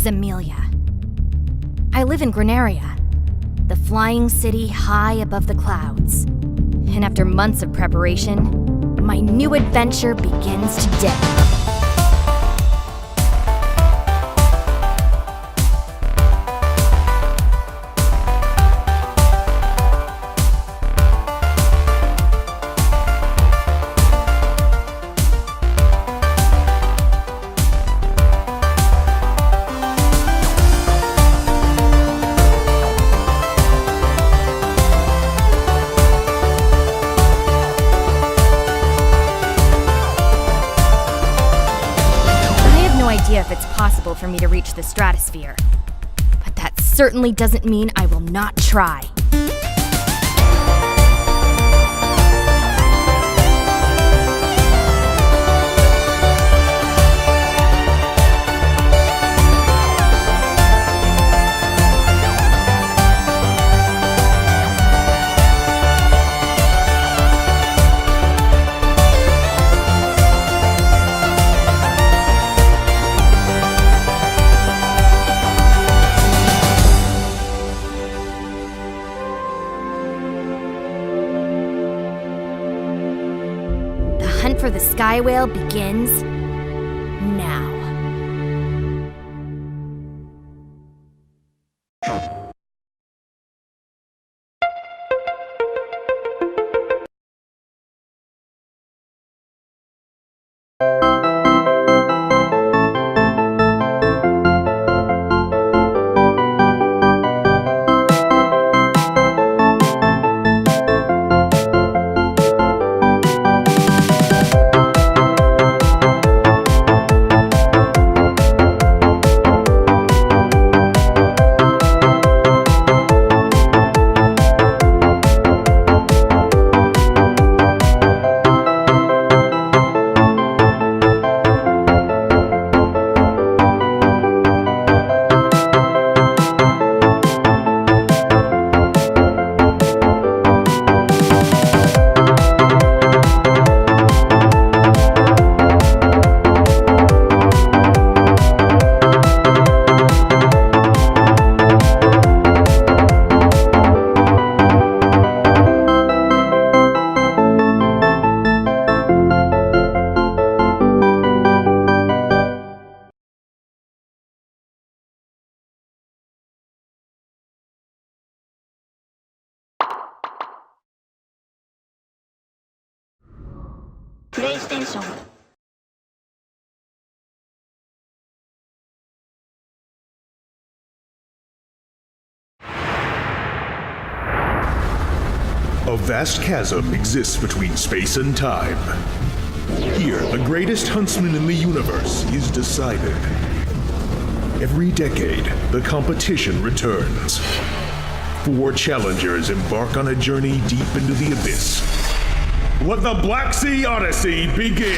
Amelia. I live in Granaria, the flying city high above the clouds. And after months of preparation, my new adventure begins today. If it's possible for me to reach the stratosphere. But that certainly doesn't mean I will not try. The hunt for the sky whale begins now. PlayStation. A vast chasm exists between space and time. Here, the greatest huntsman in the universe is decided. Every decade, the competition returns. 4 challengers embark on a journey deep into the abyss. Let the Black Sea Odyssey begin!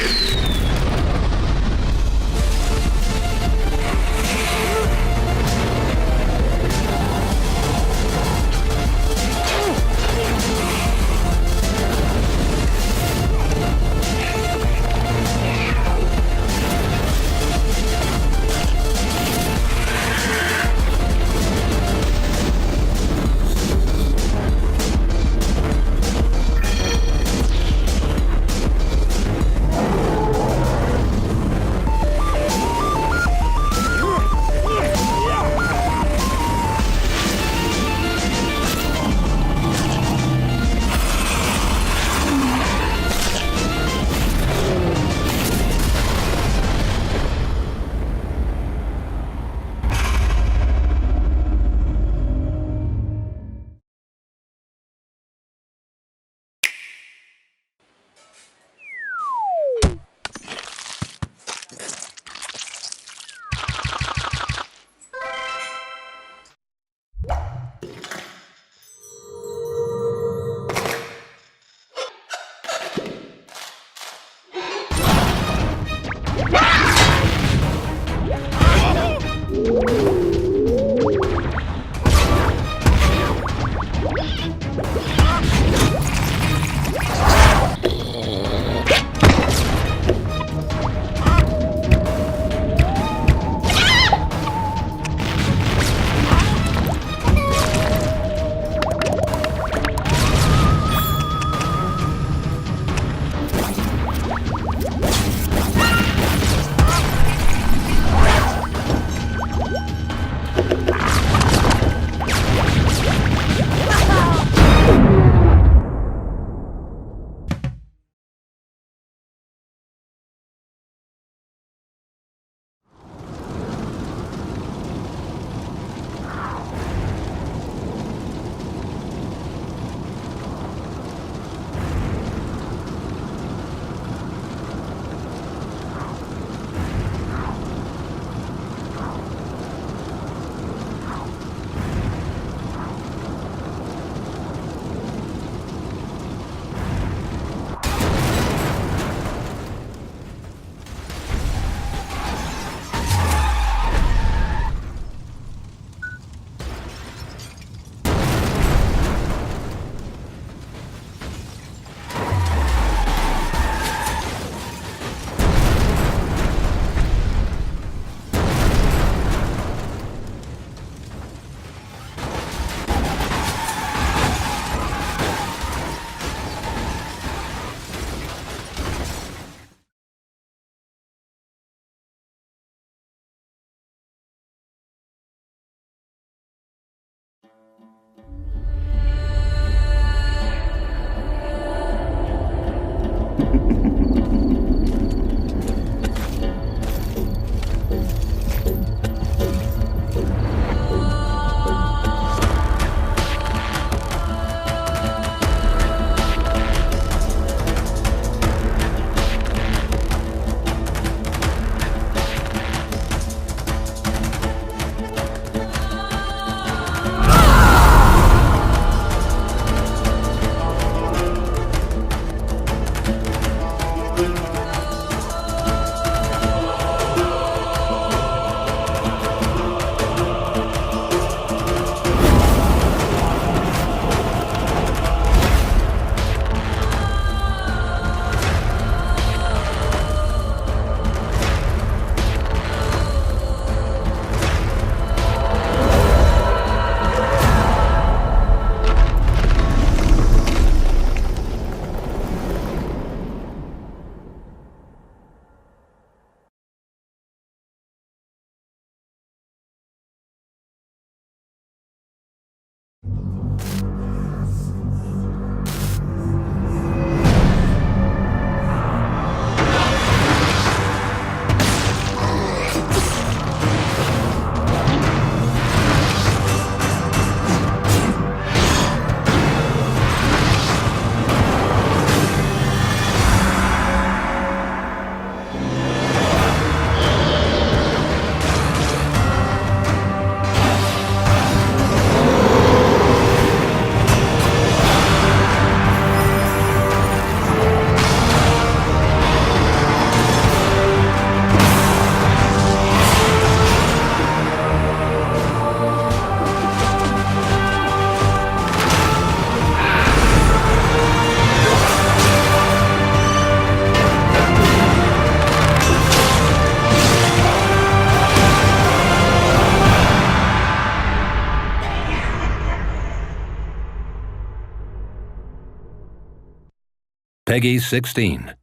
Peggy 16.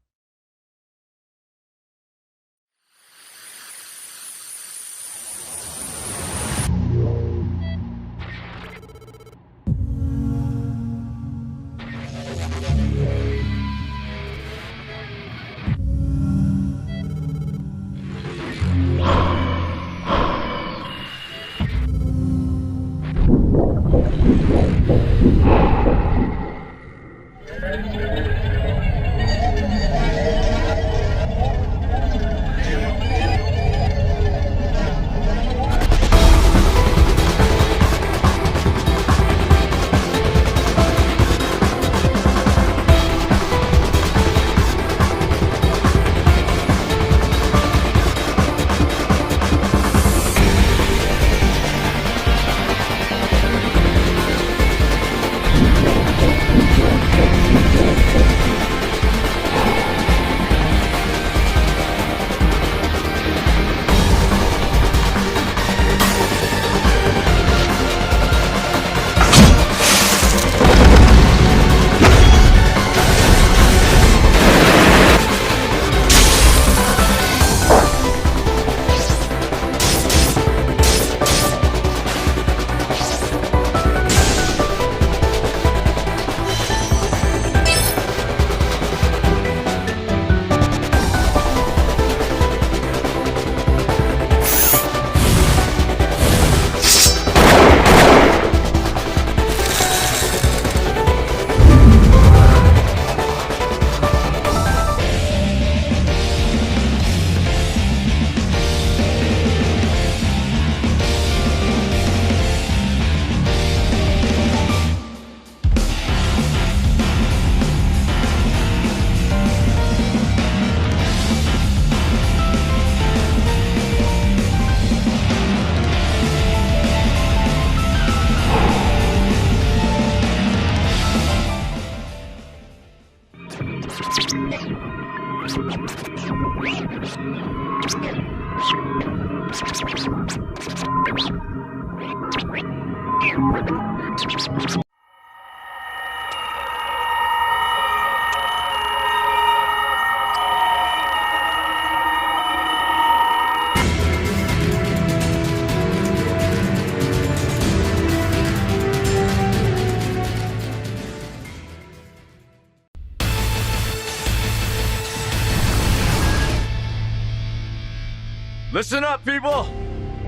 Listen up, people!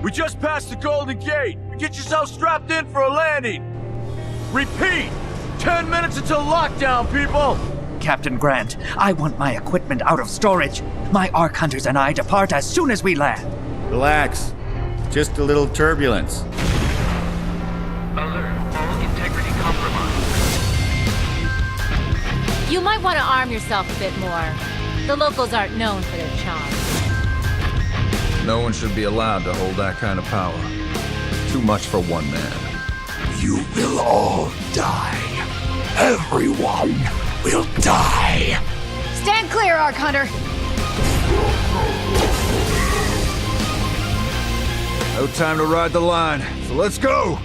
We just passed the Golden Gate. Get yourself strapped in for a landing. Repeat! 10 minutes until lockdown, people! Captain Grant, I want my equipment out of storage. My Ark Hunters and I depart as soon as we land. Relax. Just a little turbulence. Alert, all integrity compromised. You might want to arm yourself a bit more. The locals aren't known for their charm. No one should be allowed to hold that kind of power. Too much for one man. You will all die. Everyone will die. Stand clear, Ark Hunter! No time to ride the line, so let's go!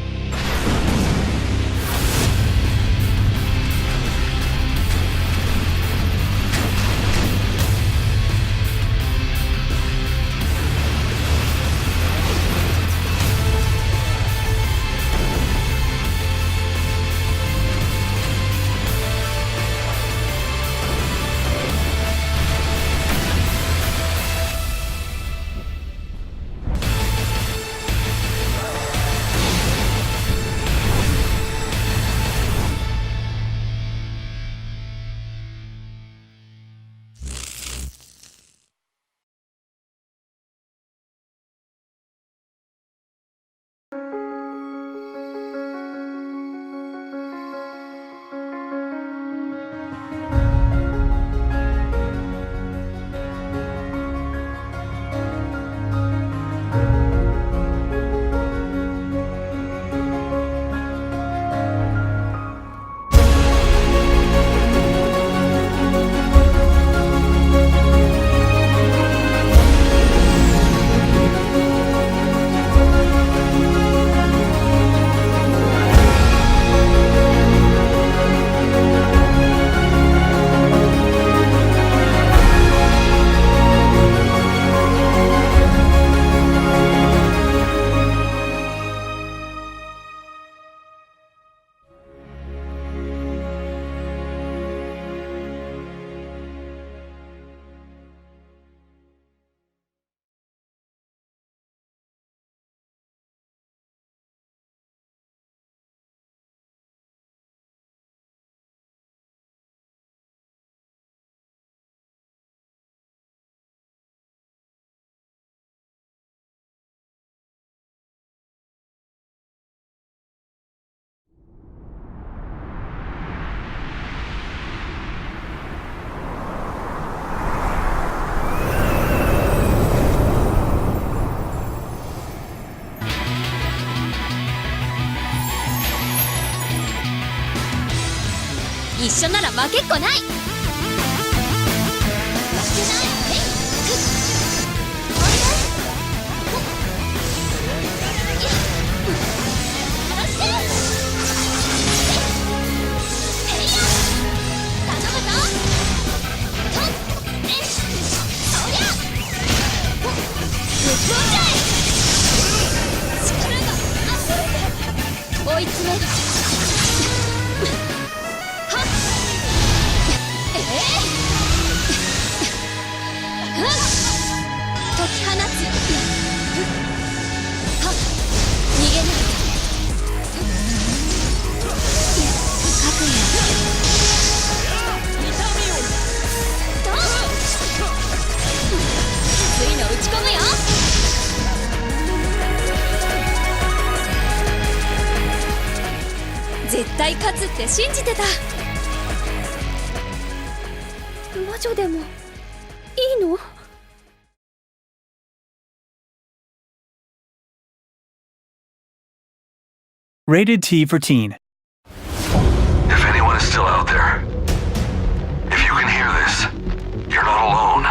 一緒なら負けっこない。負けないね。追い詰める。はっ解き放つ。はっ逃げない。かくついの打ち込むよ。絶対勝つって信じてた。魔女でもいいの？Rated T for Teen. If anyone is still out there, if you can hear this, you're not alone.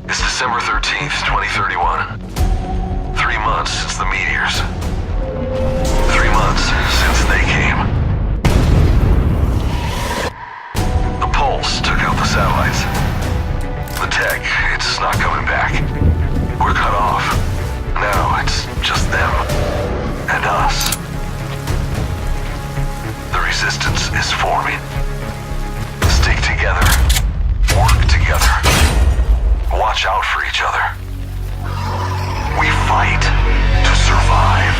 It's December 13th, 2031. 3 months since the meteors. 3 months since they came. The Pulse took out the satellites. The tech, it's not coming back. We're cut off. Now it's just them and us. The resistance is forming. Stick together. Work together. Watch out for each other. We fight to survive.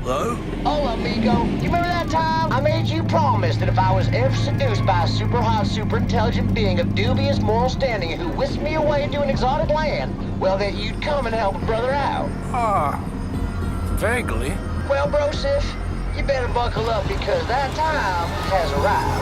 Hello? Oh, amigo, you remember that time I made you promise that if I was ever seduced by a super hot, super intelligent being of dubious moral standing who whisked me away to an exotic land, well, that you'd come and help a brother out? Vaguely. Well, Brosif, you better buckle up because that time has arrived.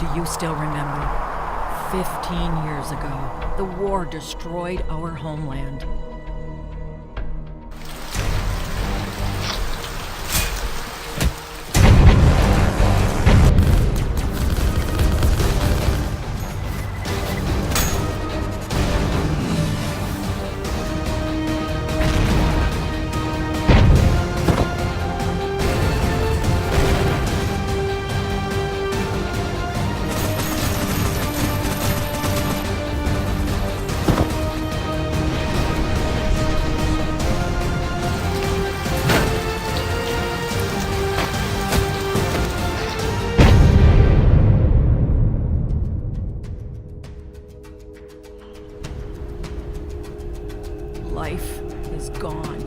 Do you still remember? 15 years ago, the war destroyed our homeland. Life is gone.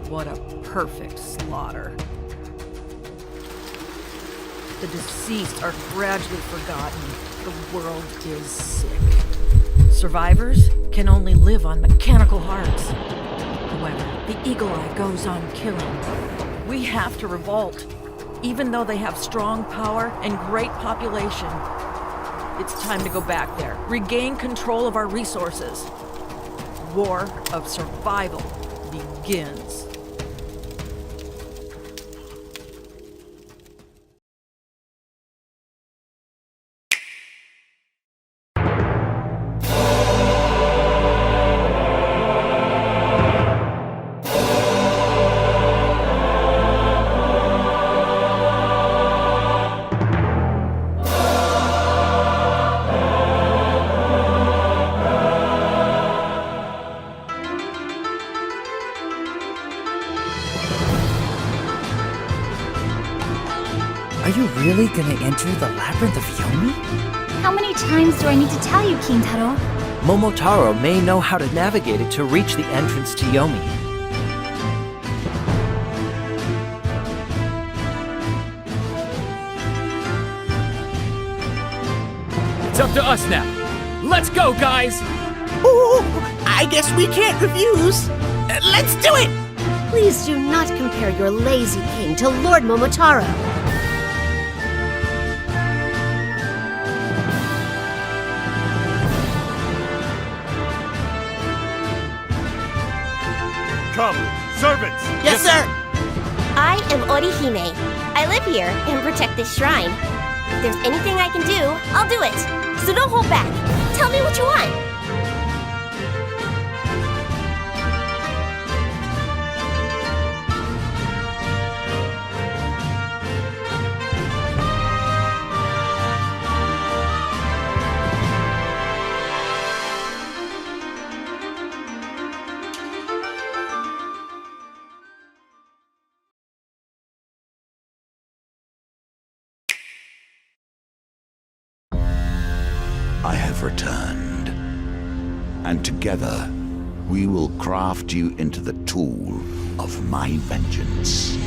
What a perfect slaughter. The deceased are gradually forgotten. The world is sick. Survivors can only live on mechanical hearts. However, the Eagle Eye goes on killing. We have to revolt. Even though they have strong power and great population, it's time to go back there, regain control of our resources. War of survival begins. Are you really gonna enter the Labyrinth of Yomi? How many times do I need to tell you, Kintaro? Momotaro may know how to navigate it to reach the entrance to Yomi. It's up to us now. Let's go, guys! Ooh, I guess we can't refuse. Let's do it! Please do not compare your lazy king to Lord Momotaro. Come, servants! Yes, sir! I am Orihime. I live here and protect this shrine. If there's anything I can do, I'll do it. So don't hold back. Tell me what you want. I have returned, and together we will craft you into the tool of my vengeance.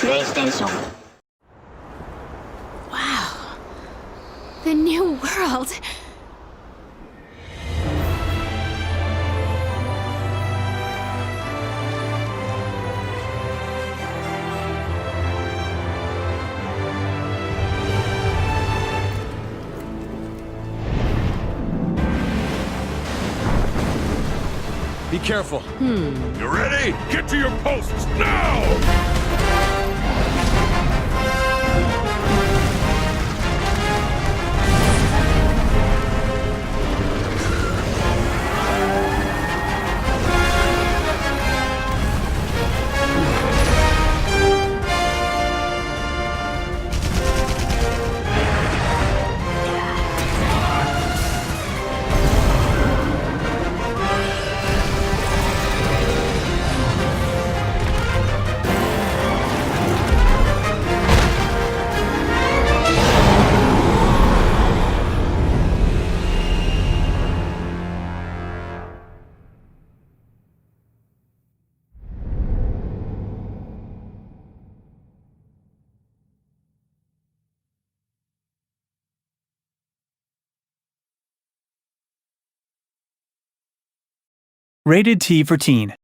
PlayStation. Wow. The new world. Be careful. You ready? Get to your posts now! Rated T for Teen.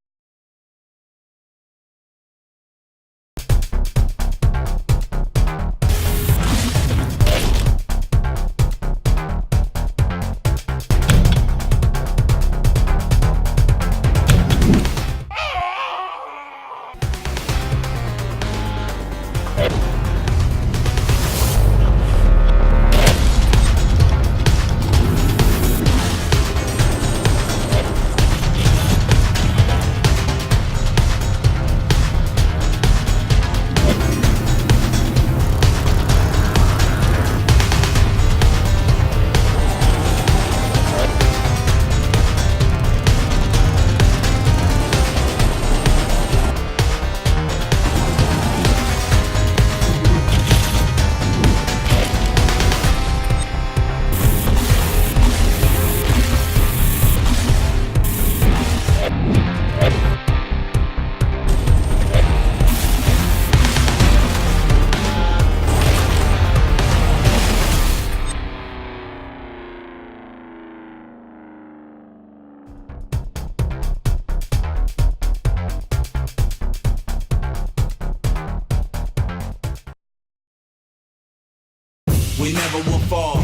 fall.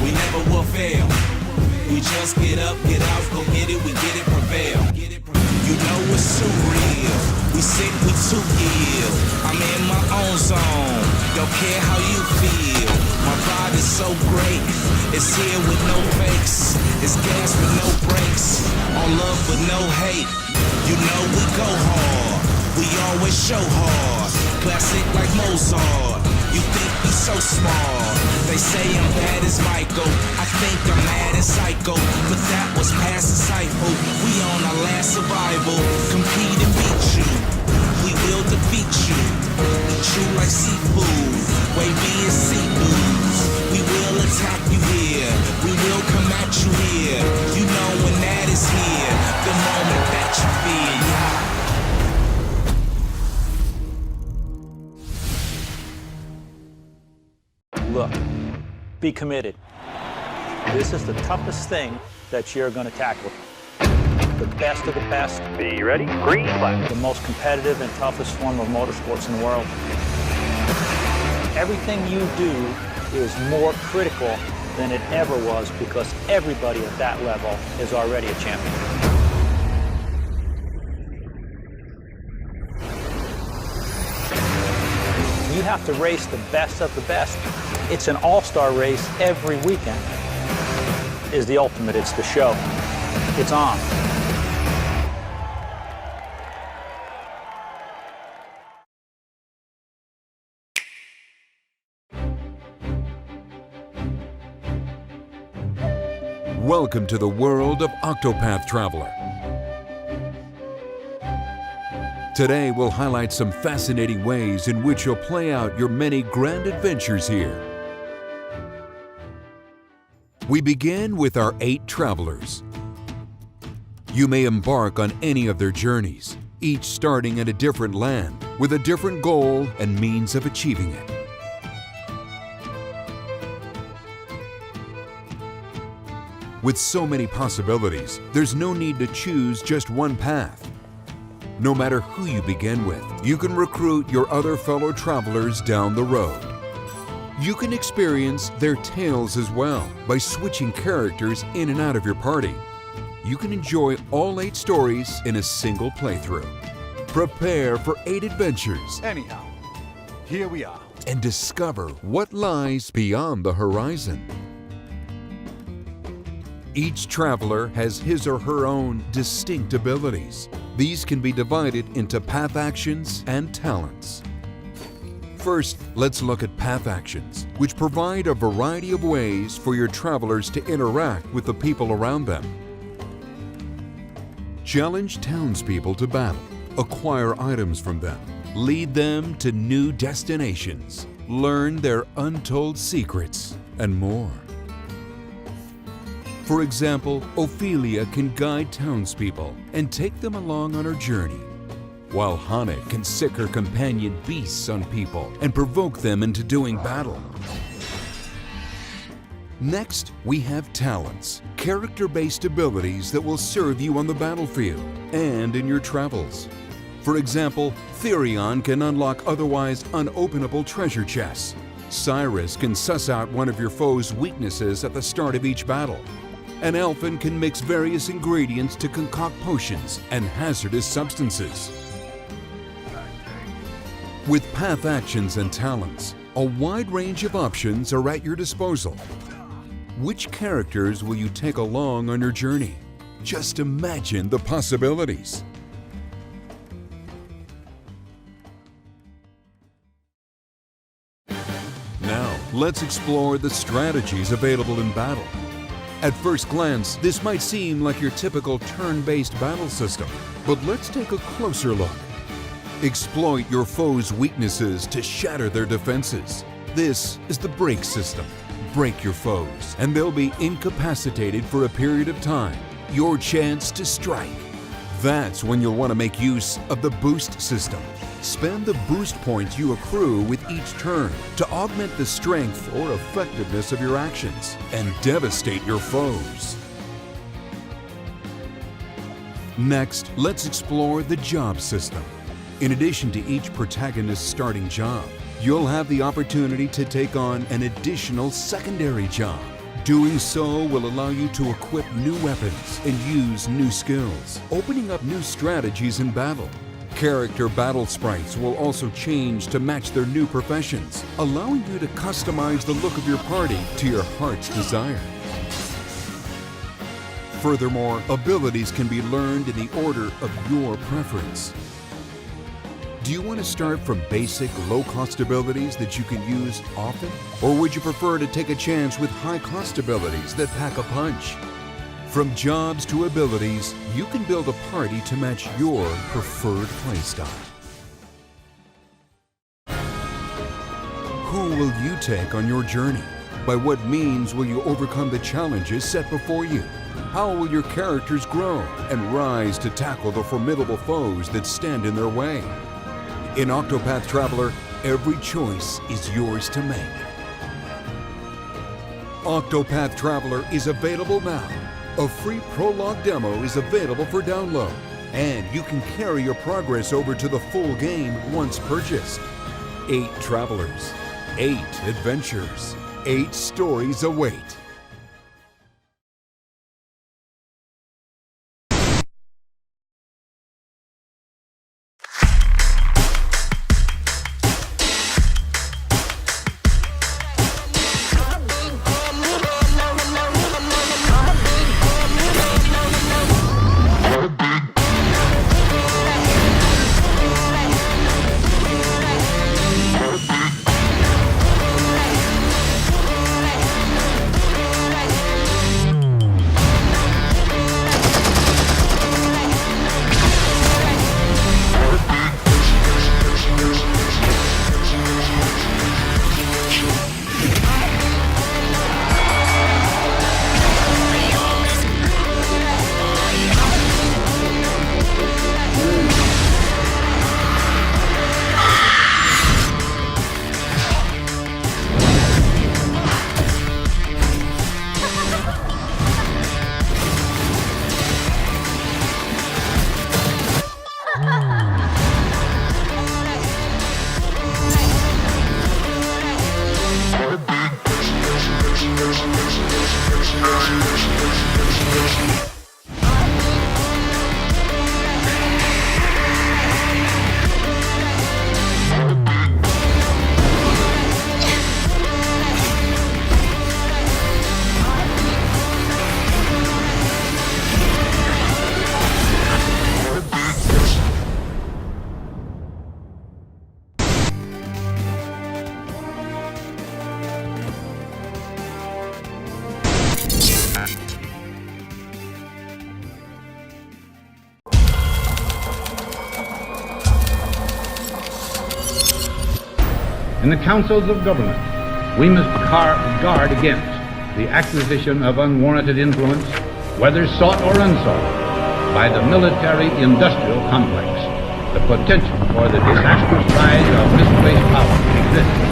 We never will fail. We just get up, get out, go get it, we get it, prevail. You know it's too real. We sick, we too ill. I'm in my own zone. Don't care how you feel. My vibe is so great. It's here with no fakes. It's gas with no brakes. On love with no hate. You know we go hard. We always show hard. Classic like Mozart. You think you so smart. They say I'm bad as Michael. I think I'm mad as Psycho. But that was past the cycle. We on our last survival. Compete and beat you. We will defeat you. True like seafood. Wavy as sea blues. We will attack you here. We will come at you here. You know when that is here. The moment that you fear. Look, be committed. This is the toughest thing that you're going to tackle. The best of the best. Be ready. Green flag. The most competitive and toughest form of motorsports in the world. Everything you do is more critical than it ever was because everybody at that level is already a champion. You have to race the best of the best. It's an all-star race every weekend. Is the ultimate, it's the show. It's on. Welcome to the world of Octopath Traveler. Today we'll highlight some fascinating ways in which you'll play out your many grand adventures here. We begin with our 8 travelers. You may embark on any of their journeys, each starting in a different land with a different goal and means of achieving it. With so many possibilities, there's no need to choose just one path. No matter who you begin with, you can recruit your other fellow travelers down the road. You can experience their tales as well by switching characters in and out of your party. You can enjoy all 8 stories in a single playthrough. Prepare for 8 adventures. Anyhow, here we are. And discover what lies beyond the horizon. Each traveler has his or her own distinct abilities. These can be divided into path actions and talents. First, let's look at path actions, which provide a variety of ways for your travelers to interact with the people around them. Challenge townspeople to battle, acquire items from them, lead them to new destinations, learn their untold secrets, and more. For example, Ophelia can guide townspeople and take them along on her journey, while Hane can sick her companion beasts on people and provoke them into doing battle. Next, we have talents, character-based abilities that will serve you on the battlefield and in your travels. For example, Therion can unlock otherwise unopenable treasure chests. Cyrus can suss out one of your foe's weaknesses at the start of each battle. An Elfin can mix various ingredients to concoct potions and hazardous substances. With path actions and talents, a wide range of options are at your disposal. Which characters will you take along on your journey? Just imagine the possibilities. Now, let's explore the strategies available in battle. At first glance, this might seem like your typical turn-based battle system, but let's take a closer look. Exploit your foe's weaknesses to shatter their defenses. This is the break system. Break your foes, and they'll be incapacitated for a period of time. Your chance to strike. That's when you'll want to make use of the boost system. Spend the boost points you accrue with each turn to augment the strength or effectiveness of your actions and devastate your foes. Next, let's explore the job system. In addition to each protagonist's starting job, you'll have the opportunity to take on an additional secondary job. Doing so will allow you to equip new weapons and use new skills, opening up new strategies in battle. Character battle sprites will also change to match their new professions, allowing you to customize the look of your party to your heart's desire. Furthermore, abilities can be learned in the order of your preference. Do you want to start from basic, low-cost abilities that you can use often? Or would you prefer to take a chance with high-cost abilities that pack a punch? From jobs to abilities, you can build a party to match your preferred playstyle. Who will you take on your journey? By what means will you overcome the challenges set before you? How will your characters grow and rise to tackle the formidable foes that stand in their way? In Octopath Traveler, every choice is yours to make. Octopath Traveler is available now. A free prologue demo is available for download, and you can carry your progress over to the full game once purchased. 8 travelers, 8 adventures, 8 stories await. In the councils of government, we must guard against the acquisition of unwarranted influence, whether sought or unsought, by the military-industrial complex. The potential for the disastrous rise of misplaced power exists.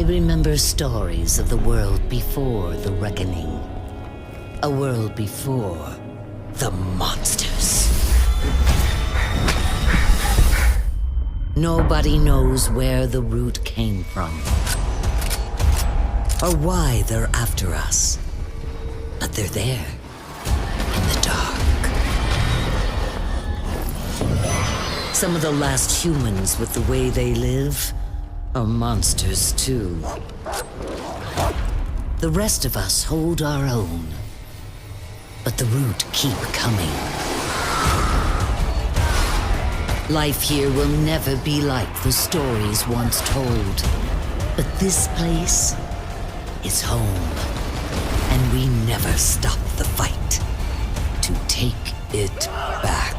remember stories of the world before the reckoning. A world before the monsters. Nobody knows where the root came from, or why they're after us. But they're there, in the dark. Some of the last humans with the way they live are monsters too. The rest of us hold our own, but the root keep coming. Life here will never be like the stories once told, but this place is home, and we never stop the fight to take it back.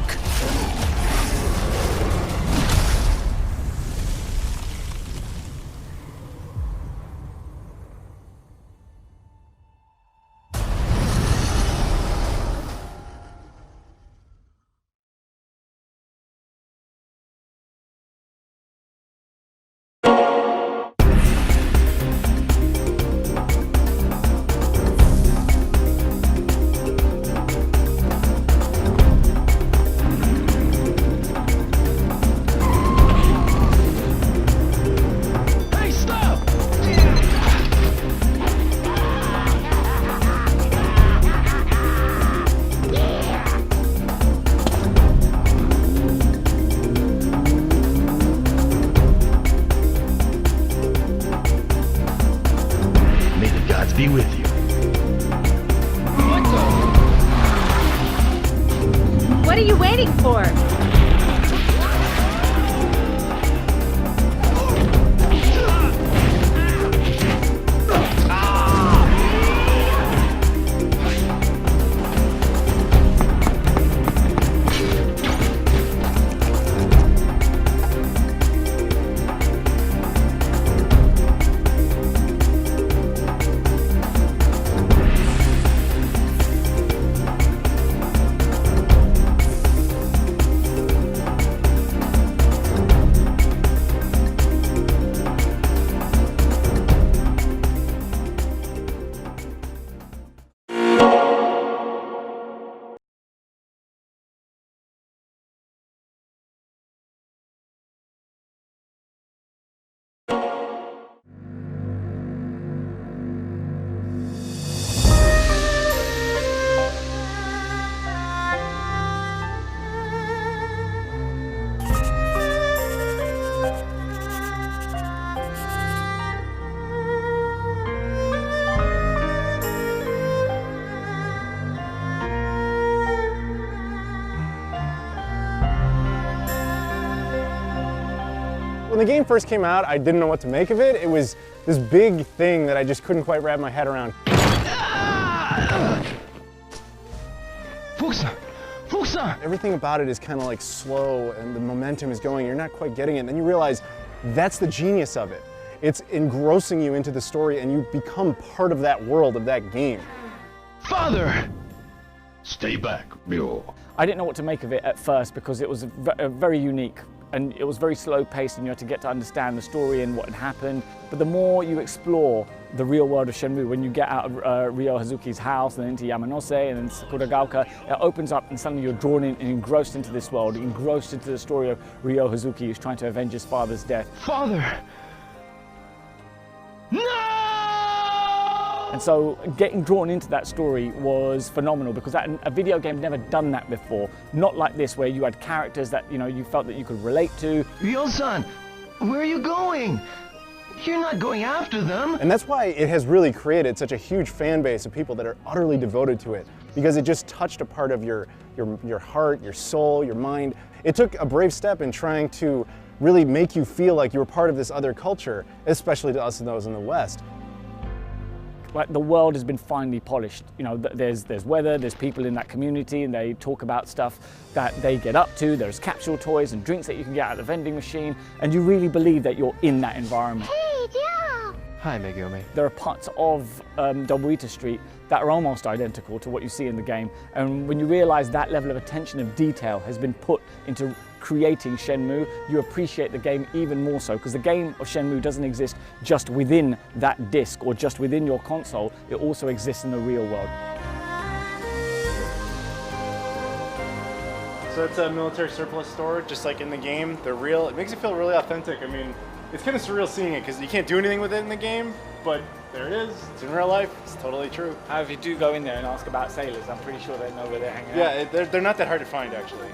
Be with you. What are you waiting for? When the game first came out, I didn't know what to make of it. It was this big thing that I just couldn't quite wrap my head around. Everything about it is kind of like slow and the momentum is going, you're not quite getting it. And then you realize that's the genius of it. It's engrossing you into the story and you become part of that world, of that game. Father! Stay back, Mule. I didn't know what to make of it at first because it was very unique and it was very slow paced and you had to get to understand the story and what had happened. But the more you explore the real world of Shenmue, when you get out of Ryo Hazuki's house and into Yamanose and then Sakuragaoka, it opens up and suddenly you're drawn in and engrossed into this world, engrossed into the story of Ryo Hazuki who's trying to avenge his father's death. Father! And so getting drawn into that story was phenomenal because a video game had never done that before. Not like this where you had characters that you felt that you could relate to. Ryo-san, where are you going? You're not going after them. And that's why it has really created such a huge fan base of people that are utterly devoted to it because it just touched a part of your heart, your soul, your mind. It took a brave step in trying to really make you feel like you were part of this other culture, especially to us and those in the West. Like the world has been finely polished. There's weather, there's people in that community and they talk about stuff that they get up to. There's capsule toys and drinks that you can get out of the vending machine and you really believe that you're in that environment. Hey, yeah. Hi, Megumi. There are parts of Dobuita Street that are almost identical to what you see in the game. And when you realize that level of attention of detail has been put into creating Shenmue, you appreciate the game even more so, because the game of Shenmue doesn't exist just within that disc or just within your console, it also exists in the real world. So it's a military surplus store, just like in the game. They're real. It makes it feel really authentic. I mean, it's kind of surreal seeing it because you can't do anything with it in the game, but there it is. It's in real life. It's totally true. If you do go in there and ask about sailors, I'm pretty sure they know where they're hanging out. Yeah, they're not that hard to find, actually.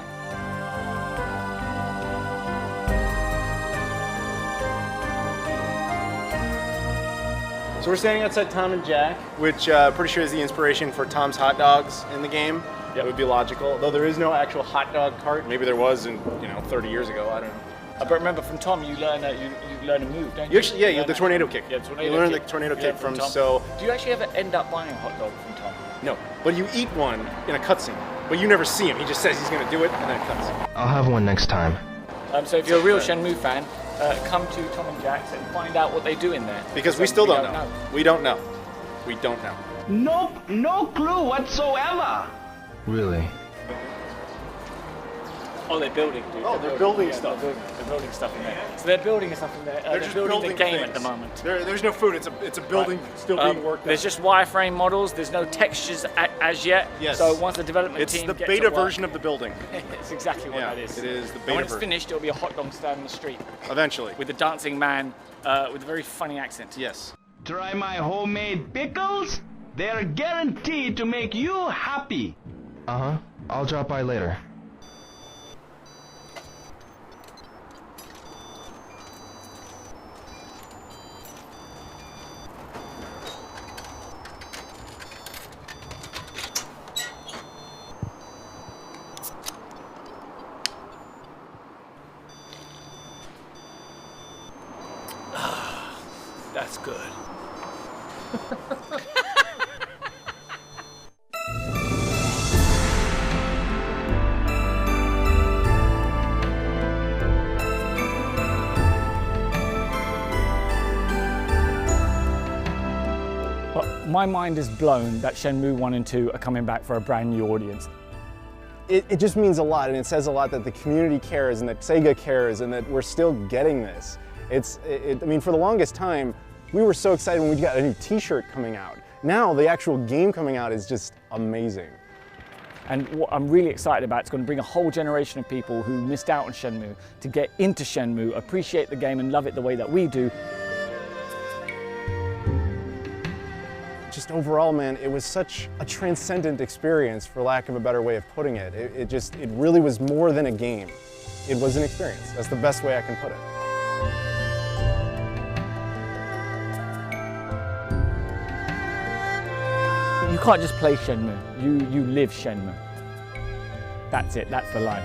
So we're standing outside Tom and Jack, which pretty sure is the inspiration for Tom's hot dogs in the game. Yep. It would be logical, though there is no actual hot dog cart. Maybe there was in 30 years ago. I don't know. But remember, from Tom, you learn a move, don't you? You actually, yeah, the tornado kick. Yeah, tornado you learn kick. the tornado Yeah, kick from Tom. so. Do you actually ever end up buying a hot dog from Tom? No, but you eat one in a cutscene, but you never see him. He just says he's going to do it, and then it cuts. I'll have one next time. So if you're a real Shenmue fan, come to Tom and Jack's and find out what they do in there. Because we still don't know. We don't know. We don't know. Nope, no clue whatsoever. Really? Oh, they're building, dude. Oh, they're building stuff. They're building stuff in there. So they're building stuff in there. They're They're just building the game things. at the moment. There's no food. It's a building still being worked on. There's just wireframe models. There's no textures as yet. Yes. So once the development team It's the gets beta at work, version of the building. it's exactly what that is. It is the beta And when it's version. finished, it'll be a hot dog stand in the street. Eventually. With a dancing man with a very funny accent. Yes. Try my homemade pickles. They're guaranteed to make you happy. Uh-huh. I'll drop by later. That's good. But my mind is blown that Shenmue 1 and 2 are coming back for a brand new audience. It just means a lot, and it says a lot that the community cares and that Sega cares and that we're still getting this. I mean, for the longest time, we were so excited when we got a new t-shirt coming out. Now the actual game coming out is just amazing. And what I'm really excited about, it's going to bring a whole generation of people who missed out on Shenmue to get into Shenmue, appreciate the game and love it the way that we do. Just overall, man, it was such a transcendent experience, for lack of a better way of putting it. It really was more than a game. It was an experience. That's the best way I can put it. You can't just play Shenmue, you live Shenmue. That's it, that's the line.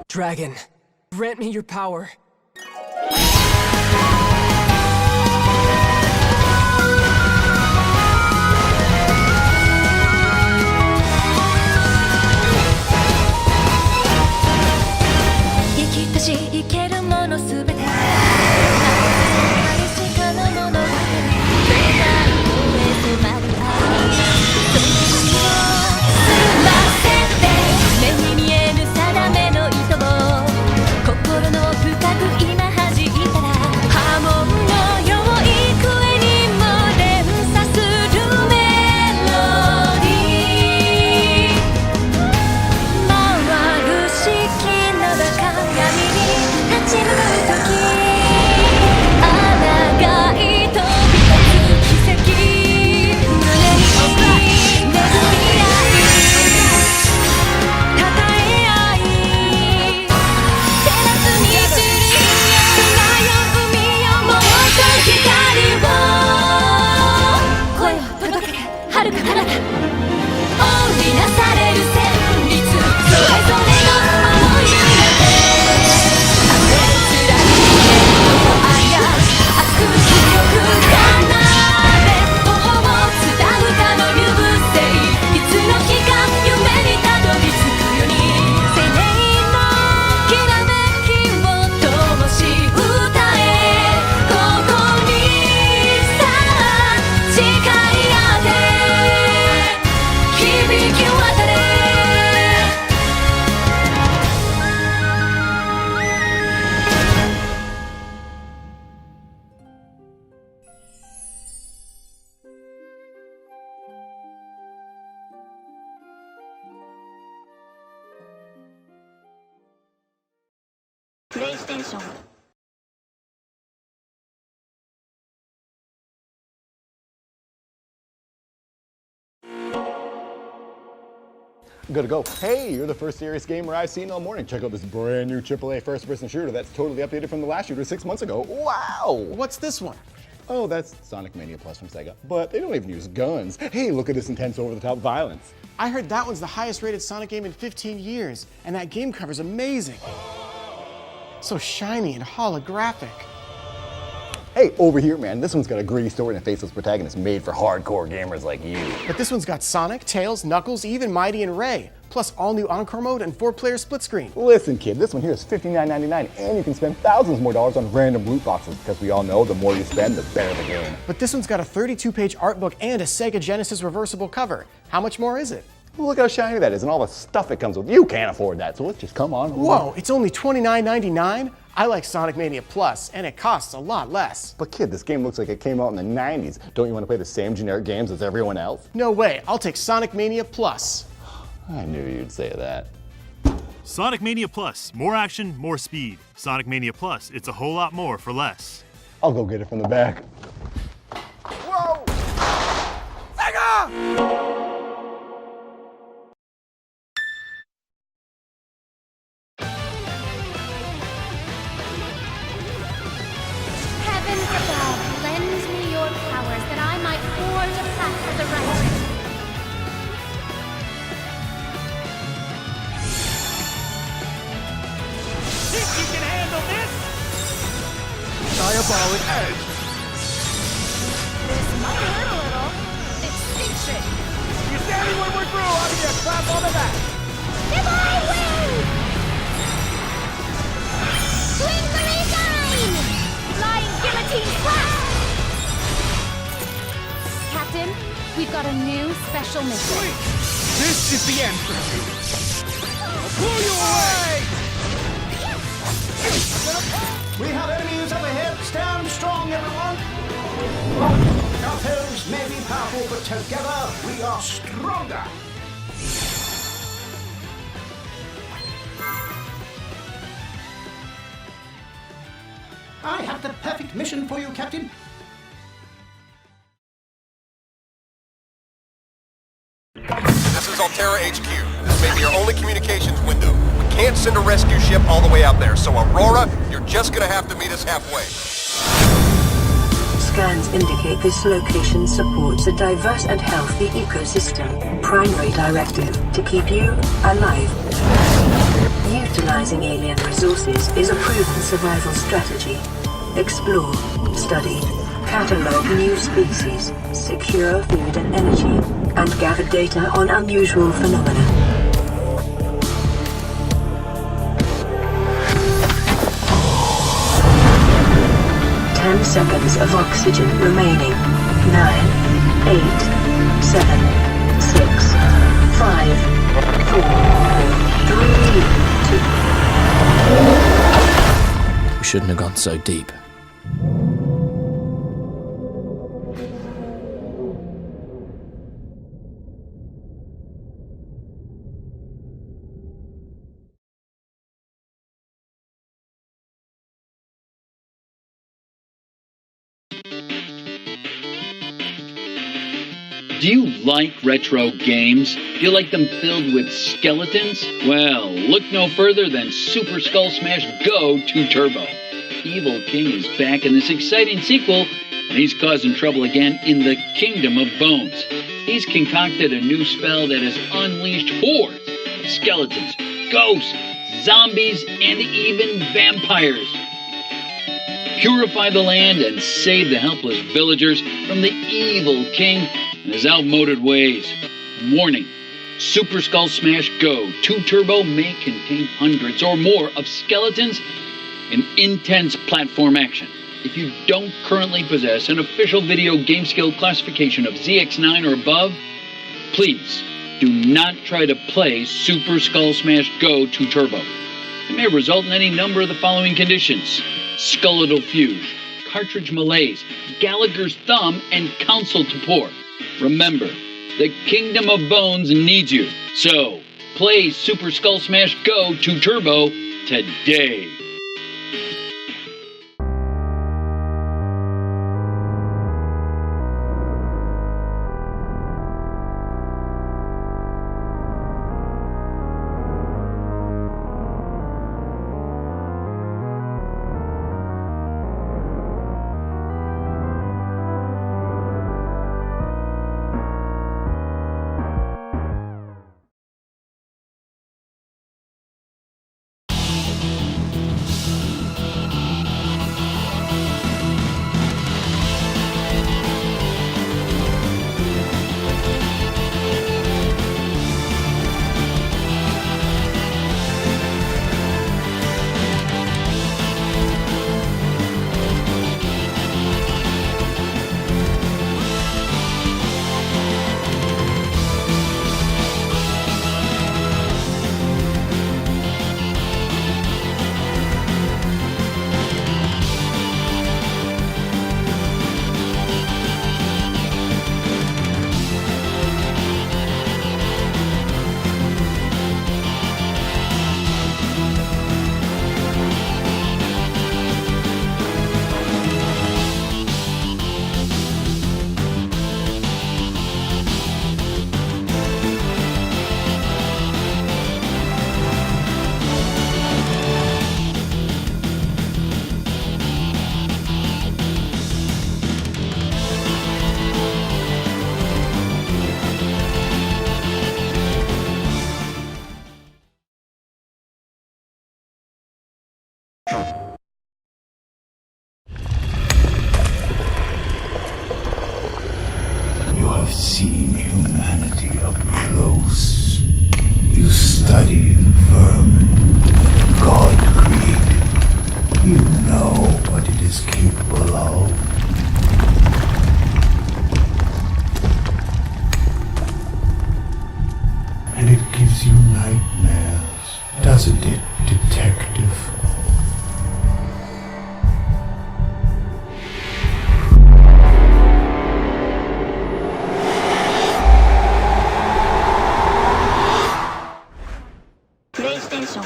Dragon, grant me your power. プレイステーション。Good to go. Hey, you're the first serious gamer I've seen all morning. Check out this brand new AAA first-person shooter that's totally updated from the last shooter 6 months ago. Wow! What's this one? Oh, that's Sonic Mania Plus from Sega. But they don't even use guns. Hey, look at this intense over-the-top violence. I heard that one's the highest rated Sonic game in 15 years, and that game cover's amazing. So shiny and holographic. Hey, over here, man, this one's got a gritty story and a faceless protagonist made for hardcore gamers like you. But this one's got Sonic, Tails, Knuckles, even Mighty and Ray, plus all-new Encore mode and 4-player split screen. Listen, kid, this one here is $59.99, and you can spend thousands more dollars on random loot boxes, because we all know the more you spend, the better the game. But this one's got a 32-page art book and a Sega Genesis reversible cover. How much more is it? Well, look how shiny that is, and all the stuff it comes with. You can't afford that, so let's just come on. Whoa, it's only $29.99? I like Sonic Mania Plus, and it costs a lot less. But kid, this game looks like it came out in the 90s. Don't you want to play the same generic games as everyone else? No way, I'll take Sonic Mania Plus. I knew you'd say that. Sonic Mania Plus, more action, more speed. Sonic Mania Plus, it's a whole lot more for less. I'll go get it from the back. Whoa! Sega! Above, lend me your powers that I might forge a path for the right. Think you can handle this? Diabolic edge. This might hurt a little. Extinction. You're standing when we're through. I'll give you a clap on the back. Divine wing! Swing the resign! Flying guillotine slash! Captain, we've got a new special mission. Sweet. This is the end for you. I'll pull you away! We have enemies up ahead. Stand strong, everyone. Our foes may be powerful, but together we are stronger. I have the perfect mission for you, Captain. This is Altera HQ. This may be our only communications window. We can't send a rescue ship all the way out there, so Aurora, you're just gonna have to meet us halfway. Scans indicate this location supports a diverse and healthy ecosystem. Primary directive to keep you alive. Utilizing alien resources is a proven survival strategy. Explore, study, catalog new species, secure food and energy, and gather data on unusual phenomena. 10 seconds of oxygen remaining. 9, 8, 7, 6, 5, 4, 3, 2. We shouldn't have gone so deep. Do you like retro games? Do you like them filled with skeletons? Well, look no further than Super Skull Smash Go 2 Turbo. Evil King is back in this exciting sequel, and he's causing trouble again in the Kingdom of Bones. he's concocted a new spell that has unleashed hordes of skeletons, ghosts, zombies, and even vampires. Purify the land and save the helpless villagers from the evil king and his outmoded ways. Warning, Super Skull Smash Go 2 Turbo may contain hundreds or more of skeletons and intense platform action. If you don't currently possess an official video game skill classification of ZX9 or above, please do not try to play Super Skull Smash Go 2 Turbo. It may result in any number of the following conditions: skeletal fuse, cartridge malaise, Gallagher's thumb, and console torpor. Remember, the Kingdom of Bones needs you. So, play Super Skull Smash Go 2 Turbo today. You have seen humanity up close. You studied vermin, God created. You know what it is capable of. And it gives you nightmares, doesn't it, detective? PlayStation.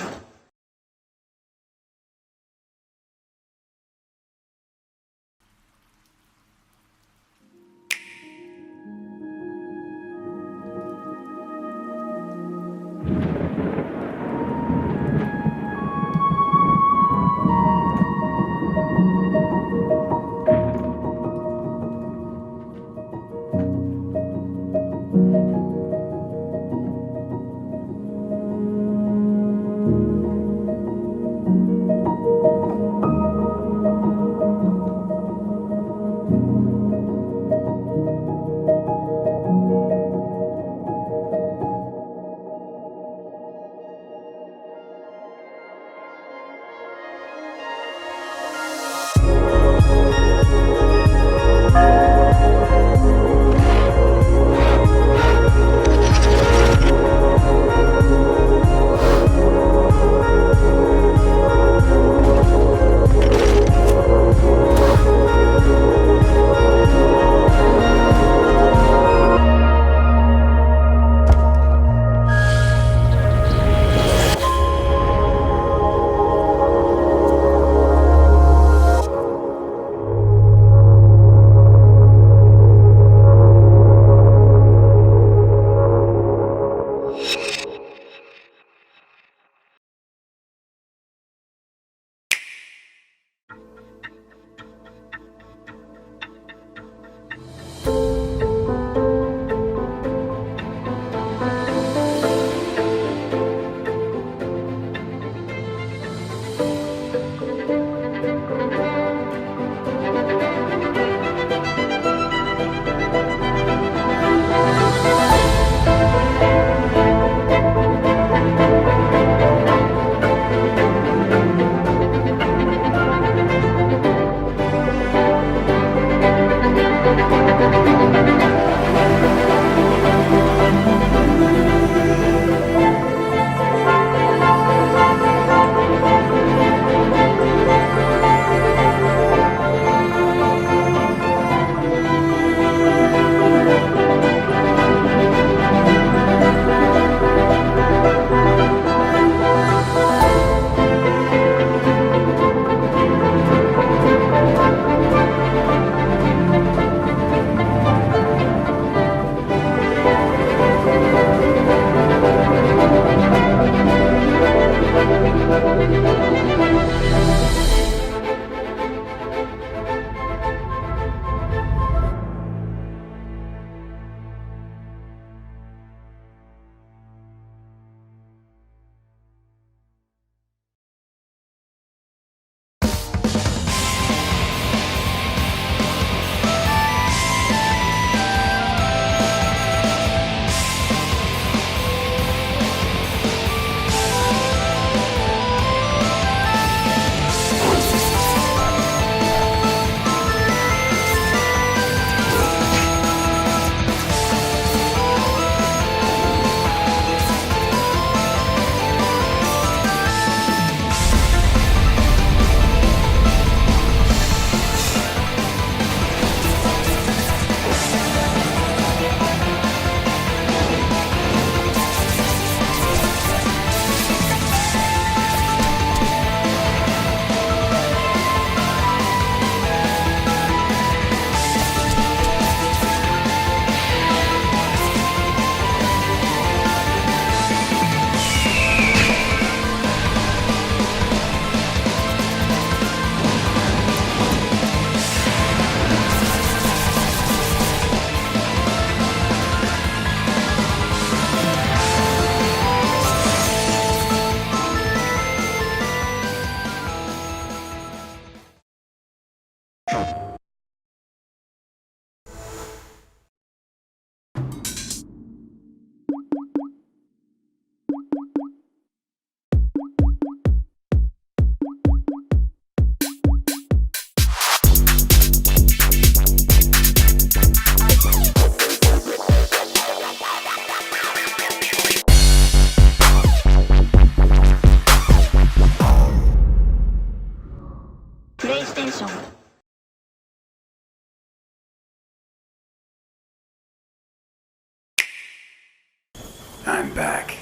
I'm back.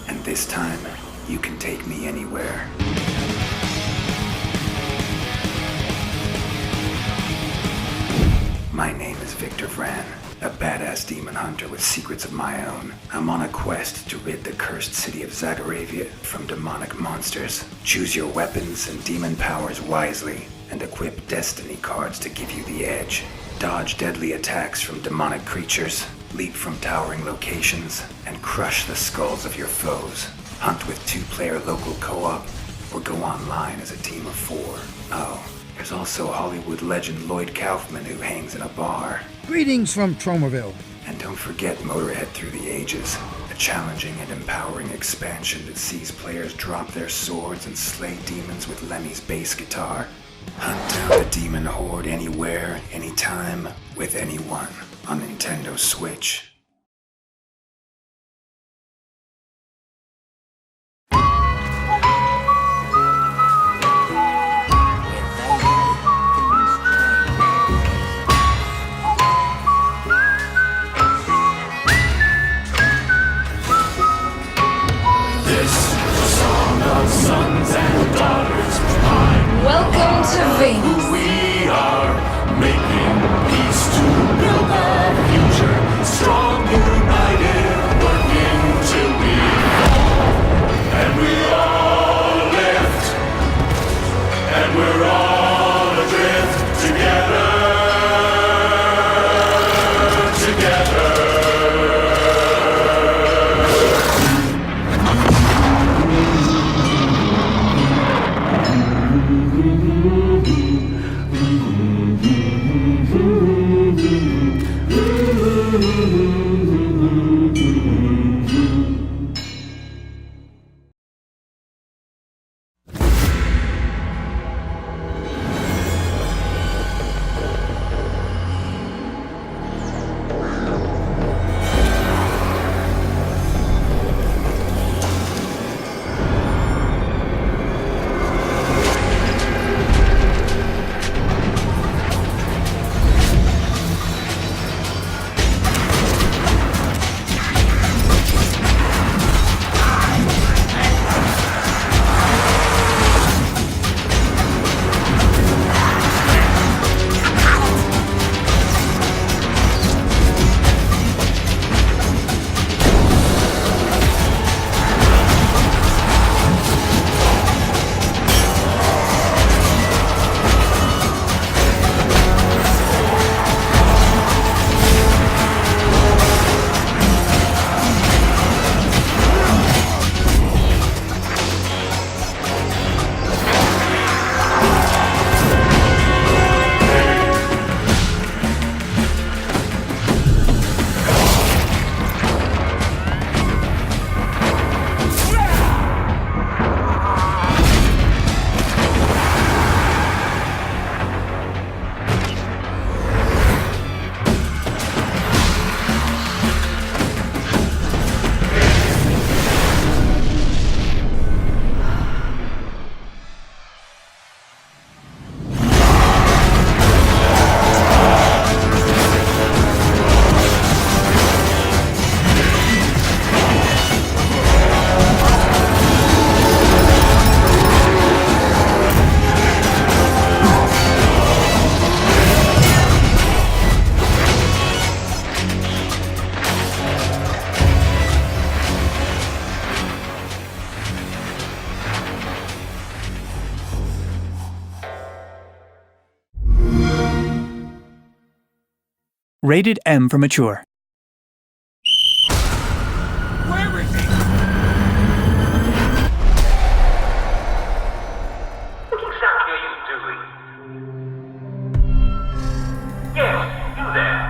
And this time, you can take me anywhere. My name is Victor Vran, a badass demon hunter with secrets of my own. I'm on a quest to rid the cursed city of Zagaravia from demonic monsters. Choose your weapons and demon powers wisely, and equip destiny cards to give you the edge. Dodge deadly attacks from demonic creatures, leap from towering locations, and crush the skulls of your foes. Hunt with 2-player local co-op, or go online as a team of 4. Oh, there's also Hollywood legend Lloyd Kaufman who hangs in a bar. Greetings from Tromerville. And don't forget Motorhead Through the Ages, a challenging and empowering expansion that sees players drop their swords and slay demons with Lemmy's bass guitar. Hunt down the demon horde anywhere, anytime, with anyone on Nintendo Switch. Welcome to Venus. We are making peace to build a future, strong, united, working till we fall. And we all lift, and we're all adrift together, together. Rated M for mature. Where is he? What exactly are you doing? Yes, you there.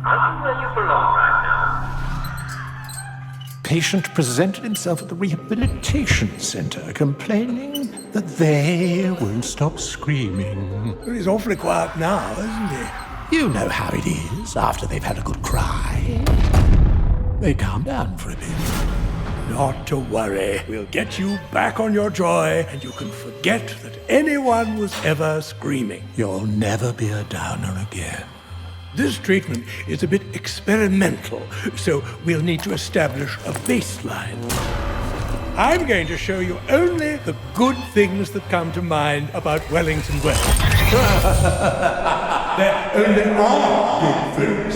Are you where you belong right now? Patient presented himself at the rehabilitation center, complaining that they won't stop screaming. Well, he's awfully quiet now, isn't he? You know how it is after they've had a good cry. They calm down for a bit. Not to worry. We'll get you back on your joy, and you can forget that anyone was ever screaming. You'll never be a downer again. This treatment is a bit experimental, so we'll need to establish a baseline. I'm going to show you only the good things that come to mind about Wellington Wells. There only are good things.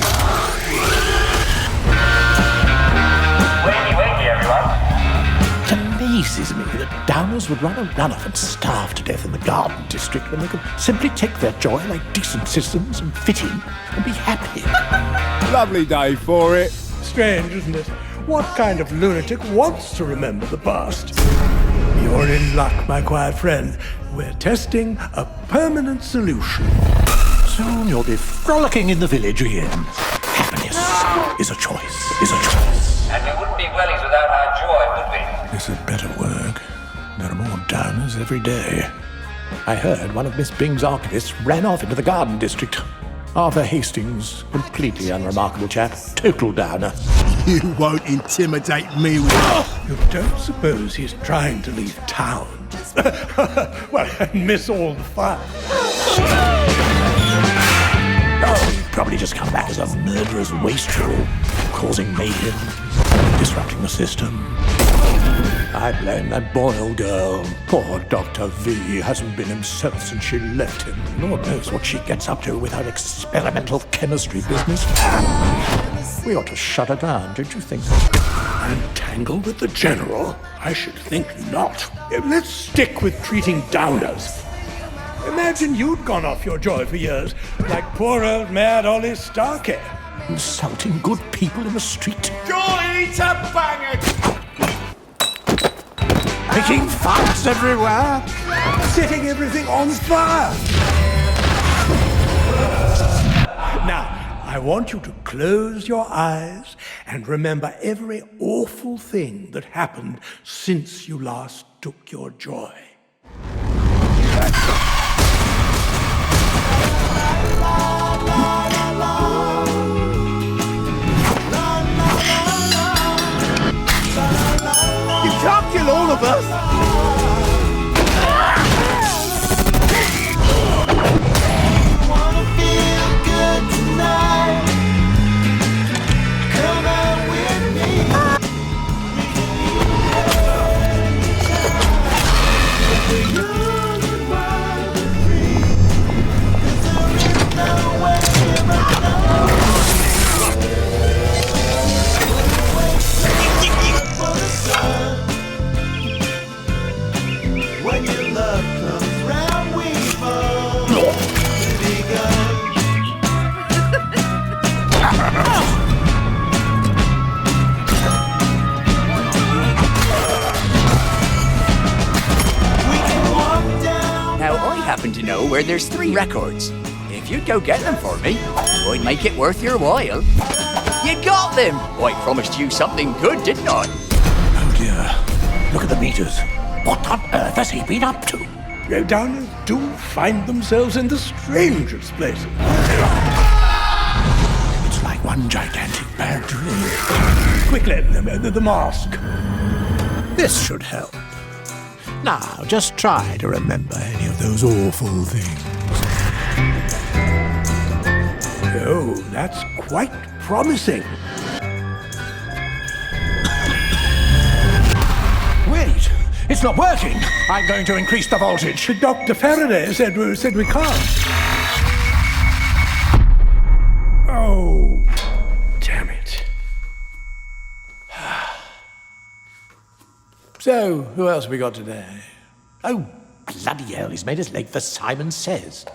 Wakey, everyone. It amazes me that downers would run a run-off and starve to death in the Garden District when they could simply take their joy like decent citizens and fit in and be happy. Lovely day for it. Strange, isn't it? What kind of lunatic wants to remember the past? You're in luck, my quiet friend. We're testing a permanent solution. Soon you'll be frolicking in the village again. Happiness is a choice, And we wouldn't be Wellies without our joy, would we? This had better work. There are more downers every day. I heard one of Miss Bing's archivists ran off into the Garden District. Arthur Hastings, completely unremarkable chap, total downer. You won't intimidate me with... You don't suppose he's trying to leave town? Well, and miss all the fun. Oh, he'd probably just come back as a murderous wastrel, causing mayhem, disrupting the system. I blame that Boyle girl. Poor Dr. V hasn't been himself since she left him. Lord knows what she gets up to with her experimental chemistry business. We ought to shut her down, don't you think? Entangled with the General? I should think not. Let's stick with treating downers. Imagine you'd gone off your joy for years, like poor old Mad Ollie Starkey. Insulting good people in the street. Joy to bang it! Making fights everywhere, setting everything on fire. Now, I want you to close your eyes and remember every awful thing that happened since you last took your joy. You can't kill all of us! To know where there's 3 records. If you'd go get them for me, I'd make it worth your while. You got them! I promised you something good, didn't I? Oh dear, look at the meters. What on earth has he been up to? Downers do find themselves in the strangest places. It's like one gigantic bad dream. Quickly, the mask. This should help. Now, just try to remember any of those awful things. Oh, that's quite promising. Wait, it's not working. I'm going to increase the voltage. Dr. Faraday said we can't. Oh, damn it. So, who else have we got today? Oh, bloody hell, he's made us late for Simon Says.